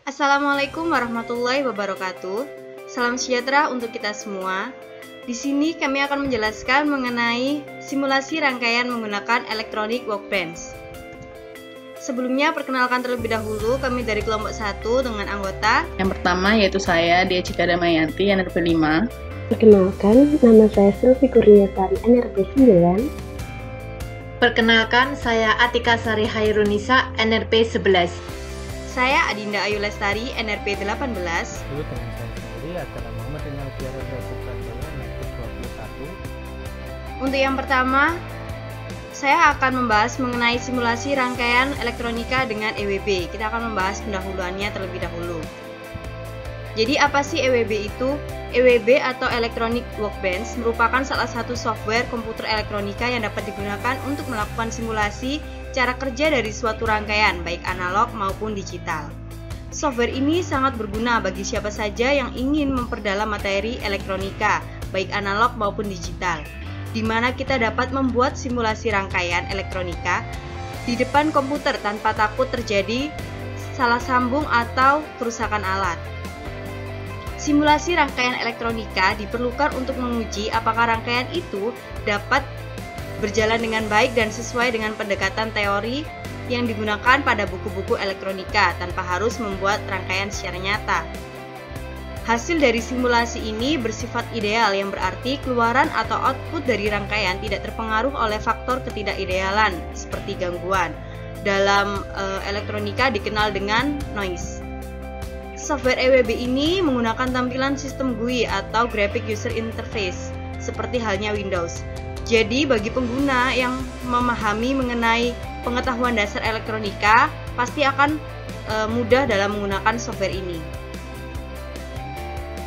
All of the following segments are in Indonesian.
Assalamualaikum warahmatullahi wabarakatuh. Salam sejahtera untuk kita semua. Di sini kami akan menjelaskan mengenai simulasi rangkaian menggunakan Electronic Workbench. Sebelumnya perkenalkan terlebih dahulu kami dari kelompok 1 dengan anggota. Yang pertama yaitu saya, Dia Cika Damayanti, NRP 5. Perkenalkan, nama saya Sylvie Kurniasari, NRP 9. Perkenalkan, saya Atika Sari Hairunisa, NRP 11. Saya Adinda Ayu Lestari, NRP 18. Dulu dengan saya sendiri adalah Muhammad Rinal Tiara Prabowo NRP 21. Untuk yang pertama, saya akan membahas mengenai simulasi rangkaian elektronika dengan EWB. Kita akan membahas pendahuluannya terlebih dahulu. Jadi apa sih EWB itu? EWB atau Electronic Workbench merupakan salah satu software komputer elektronika yang dapat digunakan untuk melakukan simulasi cara kerja dari suatu rangkaian, baik analog maupun digital. Software ini sangat berguna bagi siapa saja yang ingin memperdalam materi elektronika, baik analog maupun digital, di mana kita dapat membuat simulasi rangkaian elektronika di depan komputer tanpa takut terjadi salah sambung atau kerusakan alat. Simulasi rangkaian elektronika diperlukan untuk menguji apakah rangkaian itu dapat berjalan dengan baik dan sesuai dengan pendekatan teori yang digunakan pada buku-buku elektronika tanpa harus membuat rangkaian secara nyata. Hasil dari simulasi ini bersifat ideal, yang berarti keluaran atau output dari rangkaian tidak terpengaruh oleh faktor ketidakidealan seperti gangguan. Dalam elektronika dikenal dengan noise. Software EWB ini menggunakan tampilan sistem GUI atau Graphic User Interface seperti halnya Windows. Jadi bagi pengguna yang memahami mengenai pengetahuan dasar elektronika pasti akan mudah dalam menggunakan software ini.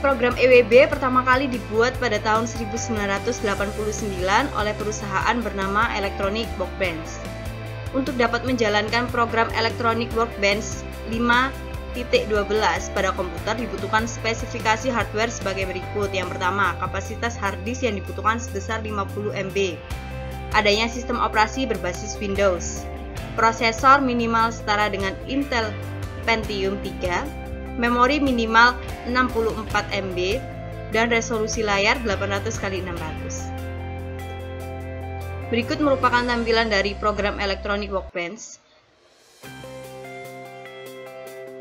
Program EWB pertama kali dibuat pada tahun 1989 oleh perusahaan bernama Electronic Workbench. Untuk dapat menjalankan program Electronic Workbench 5.12 pada komputer dibutuhkan spesifikasi hardware sebagai berikut. Yang pertama, kapasitas hard disk yang dibutuhkan sebesar 50 MB. Adanya sistem operasi berbasis Windows. Prosesor minimal setara dengan Intel Pentium 3. Memori minimal 64 MB dan resolusi layar 800x600. Berikut merupakan tampilan dari program Electronic Workbench.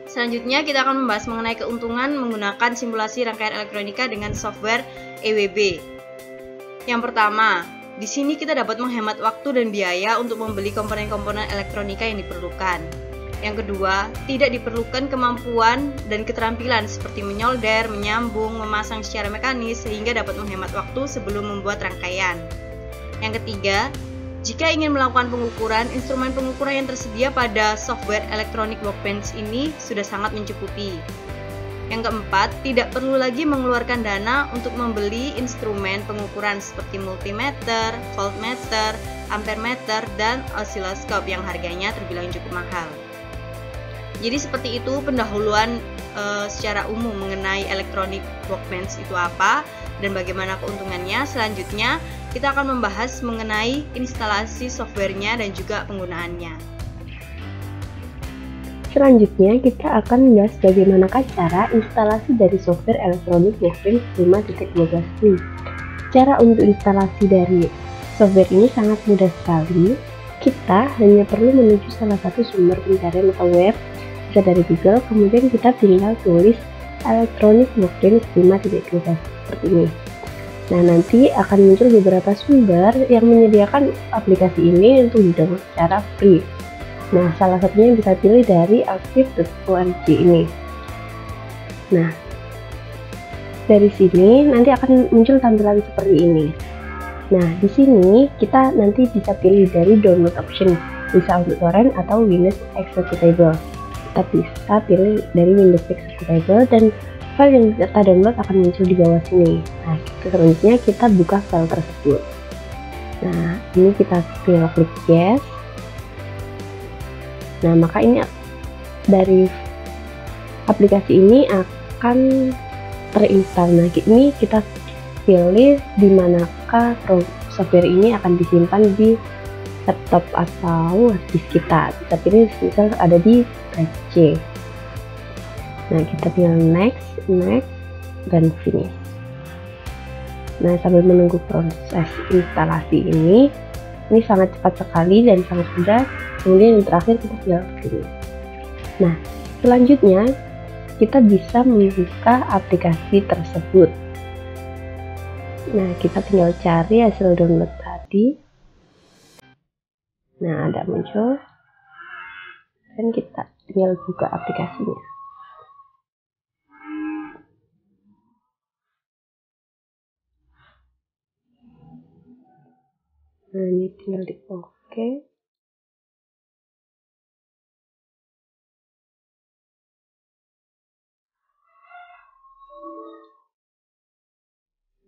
Selanjutnya kita akan membahas mengenai keuntungan menggunakan simulasi rangkaian elektronika dengan software EWB. Yang pertama, di sini kita dapat menghemat waktu dan biaya untuk membeli komponen-komponen elektronika yang diperlukan. Yang kedua, tidak diperlukan kemampuan dan keterampilan seperti menyolder, menyambung, memasang secara mekanis sehingga dapat menghemat waktu sebelum membuat rangkaian. Yang ketiga, jika ingin melakukan pengukuran, instrumen pengukuran yang tersedia pada software Electronic Workbench ini sudah sangat mencukupi. Yang keempat, tidak perlu lagi mengeluarkan dana untuk membeli instrumen pengukuran seperti multimeter, voltmeter, ampermeter, dan osiloskop yang harganya terbilang cukup mahal. Jadi seperti itu pendahuluan secara umum mengenai Electronic Workbench itu apa dan bagaimana keuntungannya. Selanjutnya kita akan membahas mengenai instalasi softwarenya dan juga penggunaannya. Selanjutnya kita akan membahas bagaimanakah cara instalasi dari software Electronic Workbench 5.12 ini. Cara untuk instalasi dari software ini sangat mudah sekali. Kita hanya perlu menuju salah satu sumber pencarian atau web, bisa dari Google, kemudian kita tinggal tulis Electronic Workbench 5.12 seperti ini. Nah, nanti akan muncul beberapa sumber yang menyediakan aplikasi ini untuk di-download secara free. Nah, salah satunya yang bisa pilih dari archive.org ini. Nah, dari sini nanti akan muncul tampilan seperti ini. Nah, di sini kita nanti bisa pilih dari download option, bisa untuk torrent atau Windows Executable. Kita bisa pilih dari Windows Executable dan file yang kita download akan muncul di bawah sini. Nah, selanjutnya kita buka file tersebut. Nah, ini kita tinggal klik yes. Nah, maka ini dari aplikasi ini akan terinstall. Nah, ini kita pilih di manakah software ini akan disimpan di laptop atau disk kita. Kita pilih misal ada di flash C. Nah, kita tinggal next, dan finish. Nah, sambil menunggu proses instalasi ini sangat cepat sekali dan sangat mudah. Kemudian yang terakhir kita tinggal finish. Nah, selanjutnya kita bisa membuka aplikasi tersebut. Nah, kita tinggal cari hasil download tadi. Nah, ada muncul. Dan kita tinggal buka aplikasinya. Nah, ini tinggal di oke.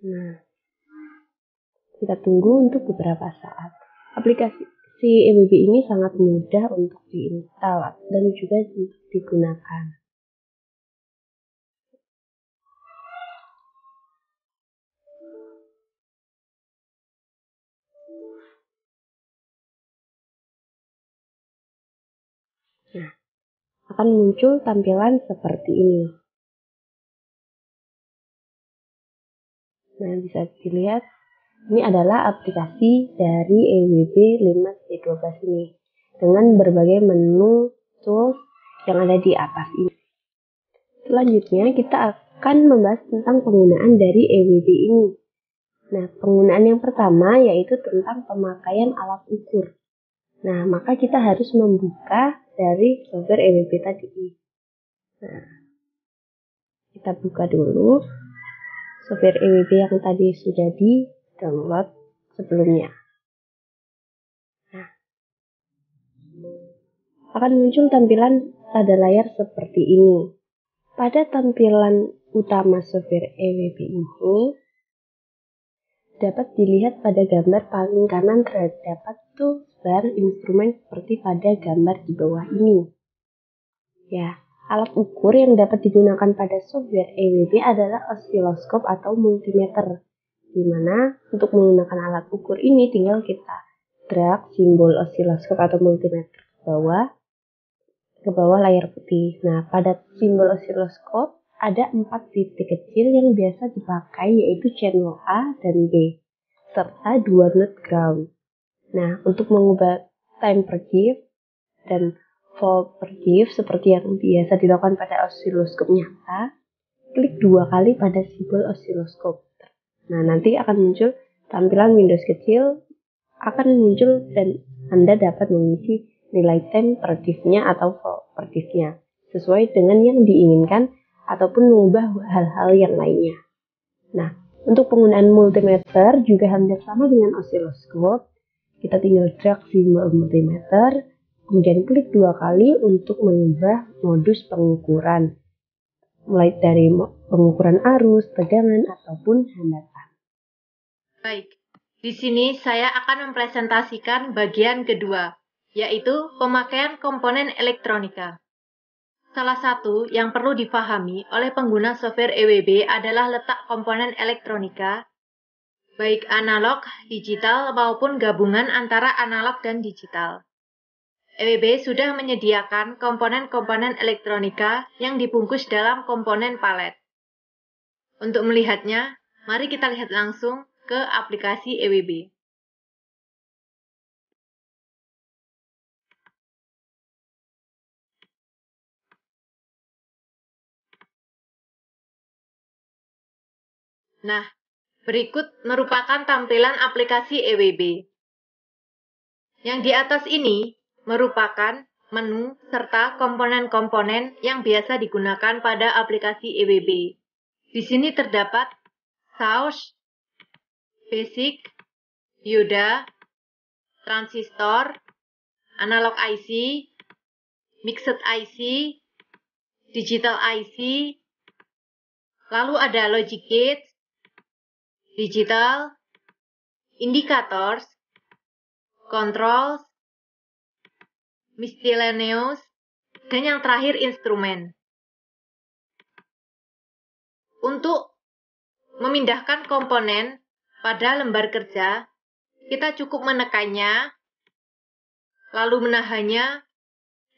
Nah, kita tunggu untuk beberapa saat. Aplikasi EWB ini sangat mudah untuk diinstal dan juga digunakan. Nah, akan muncul tampilan seperti ini. Nah, bisa dilihat ini adalah aplikasi dari EWB 5C12 ini dengan berbagai menu tools yang ada di atas ini. Selanjutnya kita akan membahas tentang penggunaan dari EWB ini. Nah, penggunaan yang pertama yaitu tentang pemakaian alat ukur. Nah, maka kita harus membuka dari software EWB tadi. Nah, kita buka dulu software EWB yang tadi sudah di-download sebelumnya. Nah, akan muncul tampilan pada layar seperti ini. Pada tampilan utama software EWB ini, dapat dilihat pada gambar paling kanan terdapat toolbar instrumen seperti pada gambar di bawah ini. Ya, alat ukur yang dapat digunakan pada software EWB adalah osiloskop atau multimeter. Di mana untuk menggunakan alat ukur ini tinggal kita drag simbol osiloskop atau multimeter ke bawah layar putih. Nah, pada simbol osiloskop ada 4 titik kecil yang biasa dipakai yaitu channel A dan B, serta 2 node ground. Nah, untuk mengubah time per GIF dan volt per GIF seperti yang biasa dilakukan pada osiloskop nyata, klik 2 kali pada simbol osiloskop. Nah, nanti akan muncul tampilan Windows kecil, akan muncul dan Anda dapat mengisi nilai time per GIF-nya atau volt per GIF-nya sesuai dengan yang diinginkan ataupun mengubah hal-hal yang lainnya. Nah, untuk penggunaan multimeter juga hampir sama dengan osiloskop. Kita tinggal drag simbol multimeter, kemudian klik 2 kali untuk mengubah modus pengukuran, mulai dari pengukuran arus, tegangan, ataupun hambatan. Baik, di sini saya akan mempresentasikan bagian kedua, yaitu pemakaian komponen elektronika. Salah satu yang perlu dipahami oleh pengguna software EWB adalah letak komponen elektronika, baik analog, digital, maupun gabungan antara analog dan digital. EWB sudah menyediakan komponen-komponen elektronika yang dibungkus dalam komponen palet. Untuk melihatnya, mari kita lihat langsung ke aplikasi EWB. Nah, berikut merupakan tampilan aplikasi EWB. Yang di atas ini merupakan menu serta komponen-komponen yang biasa digunakan pada aplikasi EWB. Di sini terdapat source, basic, dioda, transistor, analog IC, mixed IC, digital IC, lalu ada logic gate, digital, indicators, controls, miscellaneous, dan yang terakhir instrumen. Untuk memindahkan komponen pada lembar kerja, kita cukup menekannya, lalu menahannya,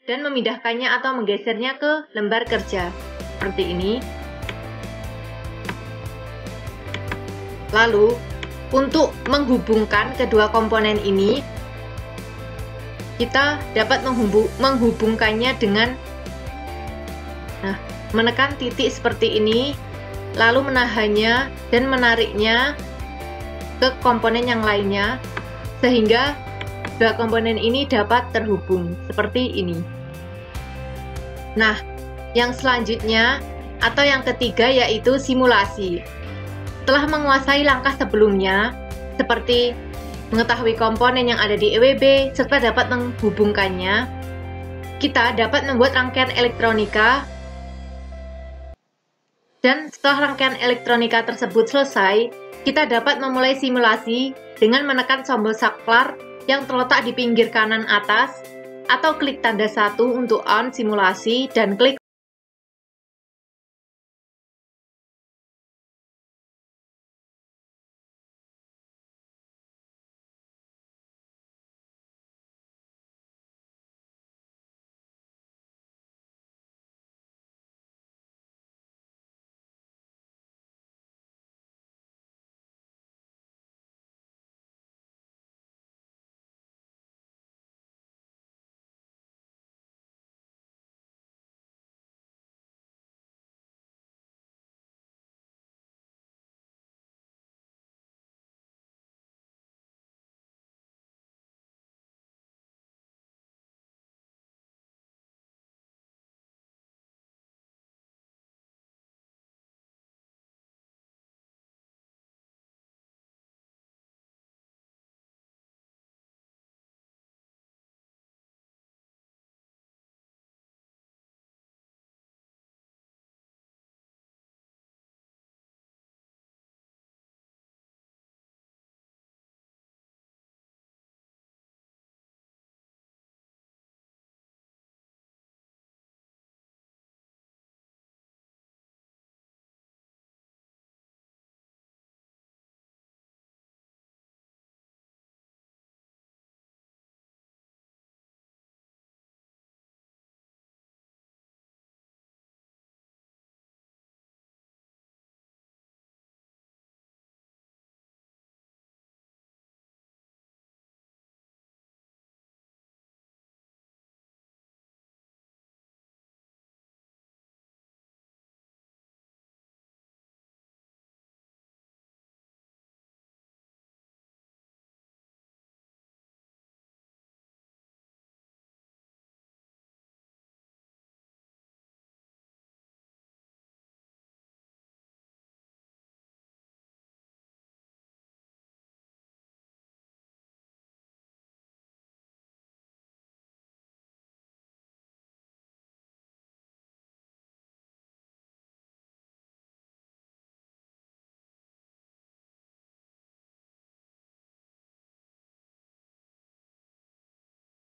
dan memindahkannya atau menggesernya ke lembar kerja. seperti ini. Lalu, untuk menghubungkan kedua komponen ini, kita dapat menghubungkannya dengan menekan titik seperti ini, lalu menahannya dan menariknya ke komponen yang lainnya, sehingga dua komponen ini dapat terhubung seperti ini. Nah, yang selanjutnya atau yang ketiga yaitu simulasi. Setelah menguasai langkah sebelumnya, seperti mengetahui komponen yang ada di EWB serta dapat menghubungkannya, kita dapat membuat rangkaian elektronika. Dan setelah rangkaian elektronika tersebut selesai, kita dapat memulai simulasi dengan menekan tombol saklar yang terletak di pinggir kanan atas, atau klik tanda 1 untuk on simulasi dan klik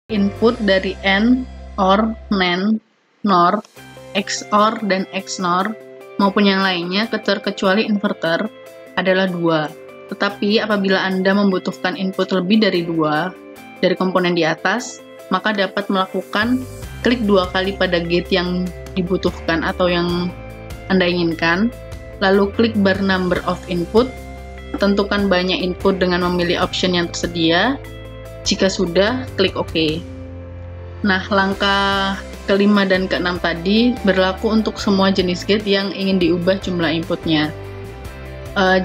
input dari AND, OR, NAND, NOR, XOR, dan XNOR maupun yang lainnya terkecuali inverter adalah 2. Tetapi apabila Anda membutuhkan input lebih dari 2 dari komponen di atas, maka dapat melakukan klik 2 kali pada gate yang dibutuhkan atau yang Anda inginkan, lalu klik bar number of input, tentukan banyak input dengan memilih option yang tersedia. Jika sudah, klik OK. Nah, langkah kelima dan keenam tadi berlaku untuk semua jenis gate yang ingin diubah jumlah inputnya.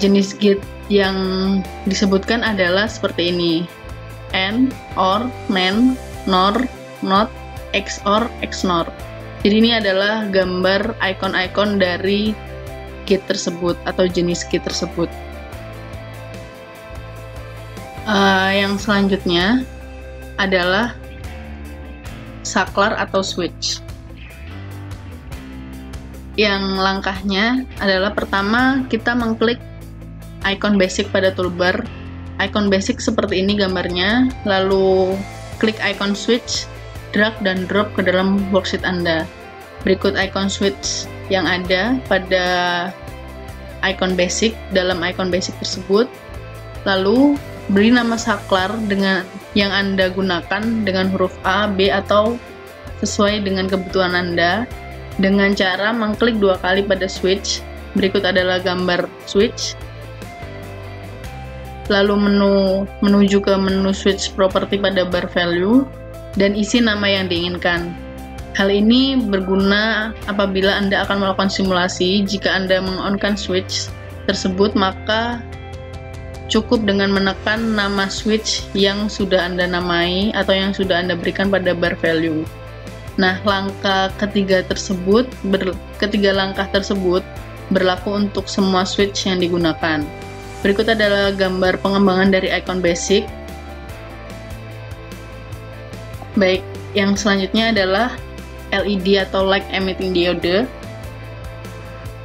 Jenis gate yang disebutkan adalah seperti ini: AND, OR, NAND, NOR, NOT, XOR, XNOR. Jadi ini adalah gambar icon-icon dari gate tersebut atau jenis gate tersebut. Yang selanjutnya adalah saklar atau switch. Yang langkahnya adalah pertama kita mengklik icon basic pada toolbar. Icon basic seperti ini gambarnya, lalu klik icon switch, drag dan drop ke dalam worksheet Anda. Berikut icon switch yang ada pada icon basic dalam icon basic tersebut. Lalu beri nama saklar dengan yang Anda gunakan dengan huruf A, B, atau sesuai dengan kebutuhan Anda. dengan cara mengklik 2 kali pada switch. Berikut adalah gambar switch. Lalu menuju ke menu switch property pada bar value dan isi nama yang diinginkan. Hal ini berguna apabila Anda akan melakukan simulasi. Jika Anda meng-on-kan switch tersebut, maka cukup dengan menekan nama switch yang sudah Anda namai atau yang sudah Anda berikan pada bar value. Nah, ketiga langkah tersebut berlaku untuk semua switch yang digunakan. Berikut adalah gambar pengembangan dari icon basic. Baik, yang selanjutnya adalah LED atau light emitting diode.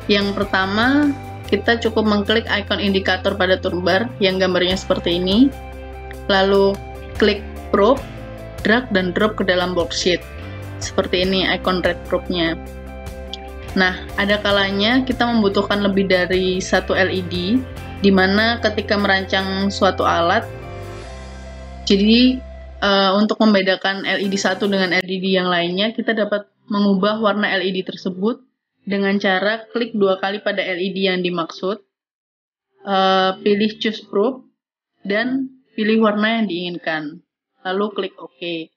Yang pertama, kita cukup mengklik icon indikator pada toolbar yang gambarnya seperti ini. Lalu klik probe, drag dan drop ke dalam worksheet. Seperti ini icon red probe-nya. Nah, ada kalanya kita membutuhkan lebih dari satu LED, di mana ketika merancang suatu alat, jadi untuk membedakan LED satu dengan LED yang lainnya, kita dapat mengubah warna LED tersebut dengan cara klik 2 kali pada LED yang dimaksud, pilih choose probe, dan pilih warna yang diinginkan, lalu klik OK.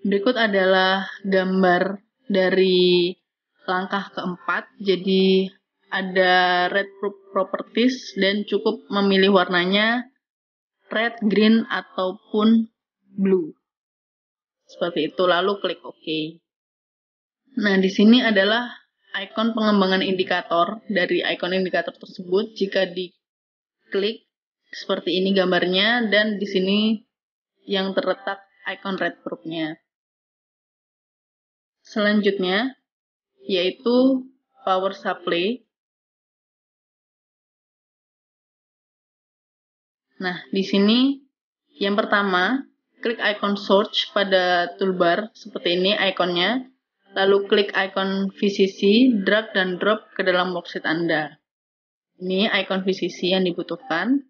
Berikut adalah gambar dari langkah keempat. Jadi ada red properties dan cukup memilih warnanya red, green, ataupun blue. Seperti itu, lalu klik OK. Nah, di sini adalah icon pengembangan indikator dari icon indikator tersebut. Jika diklik seperti ini gambarnya, dan di sini yang terletak icon red probe-nya. Selanjutnya yaitu power supply. Nah, di sini yang pertama, klik icon search pada toolbar seperti ini ikonnya, lalu klik icon VCC, drag dan drop ke dalam worksheet Anda. Ini icon VCC yang dibutuhkan.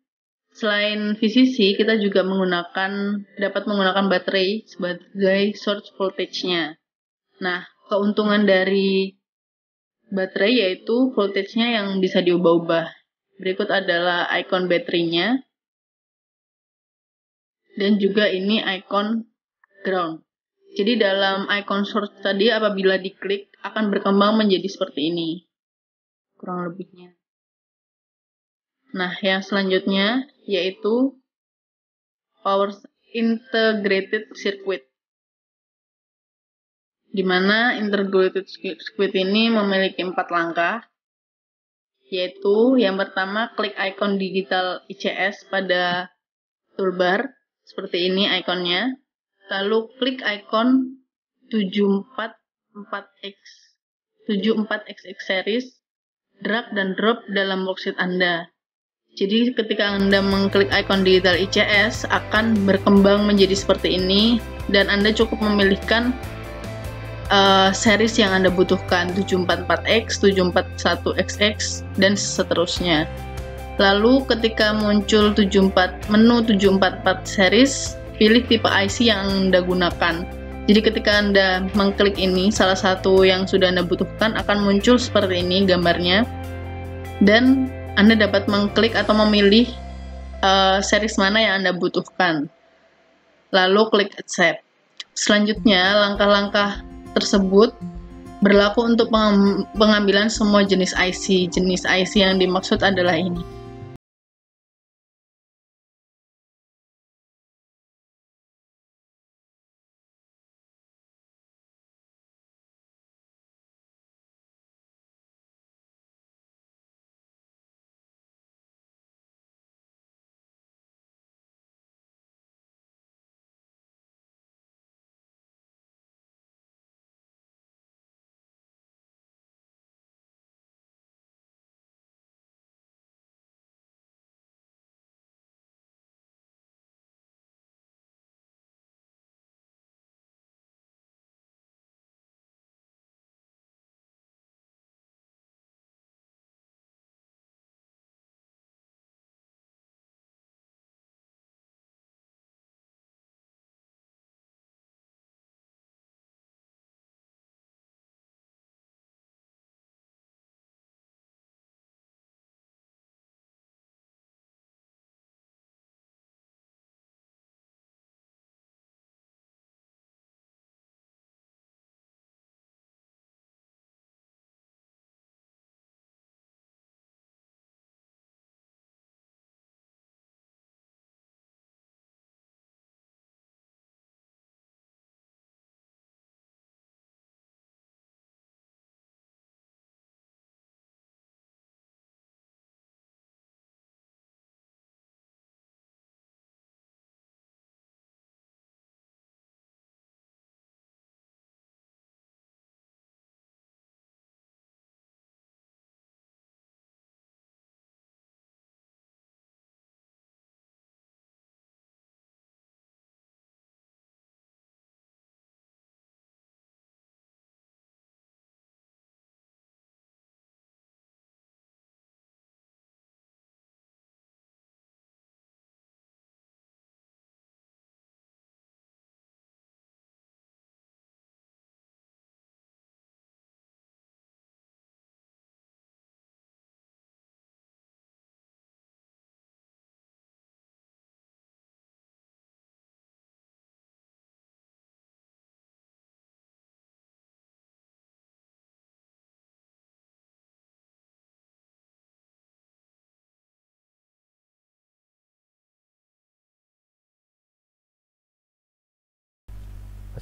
Selain VCC, kita juga dapat menggunakan baterai sebagai source voltage-nya. Nah, keuntungan dari baterai yaitu voltage-nya yang bisa diubah-ubah. Berikut adalah icon baterainya. Dan juga ini icon ground. Jadi dalam icon source tadi apabila diklik akan berkembang menjadi seperti ini. Kurang lebihnya. Nah, yang selanjutnya yaitu power integrated circuit. Di mana integrated circuit ini memiliki 4 langkah, yaitu yang pertama klik icon digital ICS pada toolbar, seperti ini ikonnya, lalu klik icon 74XX series, drag dan drop dalam worksheet Anda. Jadi ketika Anda mengklik icon digital ICS akan berkembang menjadi seperti ini, dan Anda cukup memilihkan series yang Anda butuhkan, 744X, 741XX, dan seterusnya. Lalu ketika muncul menu 744 series, pilih tipe IC yang Anda gunakan. Jadi ketika Anda mengklik ini, salah satu yang sudah Anda butuhkan akan muncul seperti ini gambarnya, dan Anda dapat mengklik atau memilih series mana yang Anda butuhkan. Lalu klik accept. Selanjutnya, langkah-langkah tersebut berlaku untuk pengambilan semua jenis IC. Jenis IC yang dimaksud adalah ini.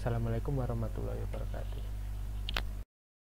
Wassalamualaikum warahmatullahi wabarakatuh.